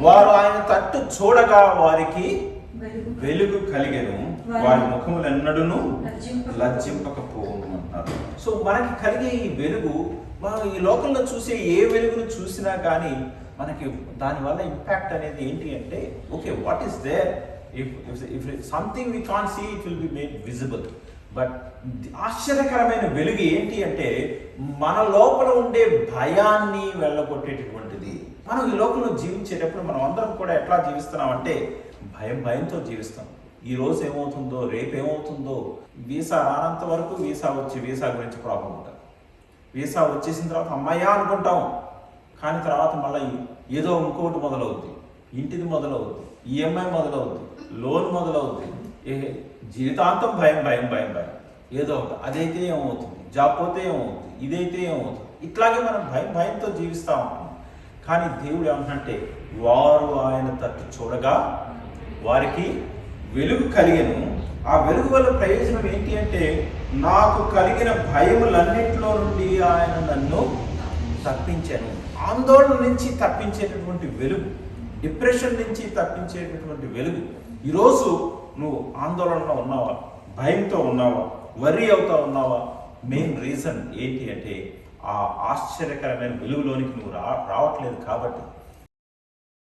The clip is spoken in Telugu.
వారు ఆయన తట్టు చూడగా వారికి వెలుగు కలిగెను, వారి ముఖములు ఎన్నడూను లజ్జింపకపోవును అంటున్నారు. సో మనకి కలిగే ఈ వెలుగు, మనం ఈ లోకంలో చూసే ఏ వెలుగును చూసినా కానీ మనకి దానివల్ల ఇంపాక్ట్ అనేది ఏంటి అంటే, okay, what is there, if something we can't see, it will be made visible. But ఆశ్చర్యకరమైన వెలుగు ఏంటి అంటే, మన లోపల ఉండే భయాన్ని వెళ్ళగొట్టేటటువంటిది. మనం ఈ లోకంలో జీవించేటప్పుడు మనం అందరం కూడా ఎట్లా జీవిస్తున్నామంటే, భయంతో జీవిస్తాం. ఈ రోజు ఏమవుతుందో, రేపు ఏమవుతుందో, వీసా రానంత వరకు వీసా గురించి ప్రాబ్లం ఉంటుంది. వీసా వచ్చేసిన తర్వాత అమ్మాయ్యా అనుకుంటాం, కానీ తర్వాత మళ్ళీ ఏదో ఇంకోటి మొదలవుద్ది, ఇంటిది మొదలవుద్ది, ఈఎంఐ మొదలవుద్ది, లోన్ మొదలవుద్ది, జీవితాంతం భయం. ఏదో ఒకటి, అదైతే ఏమవుతుంది, జాబ్ పోతే ఏమవుతుంది, ఇదైతే ఏమవుతుంది, ఇట్లాగే మనం భయంతో జీవిస్తూ ఉంటాం. కానీ దేవుడు ఏమంటే, వారు ఆయన తట్టు చూడగా వారికి వెలుగు కలిగెను. ఆ వెలుగు వల్ల ప్రయోజనం ఏంటి అంటే, నాకు కలిగిన భయములన్నింటిలో నుండి ఆయన నన్ను తప్పించాను. ఆందోళన నుంచి తప్పించేటటువంటి వెలుగు, డిప్రెషన్ నుంచి తప్పించేటటువంటి వెలుగు. ఈరోజు నువ్వు ఆందోళనలో ఉన్నావా, భయంతో ఉన్నావా, వర్రీ అవుతా ఉన్నావా? మెయిన్ రీజన్ ఏంటి అంటే, ఆ ఆశ్చర్యకరమైన వెలుగులోనికి నువ్వు రావట్లేదు కాబట్టి.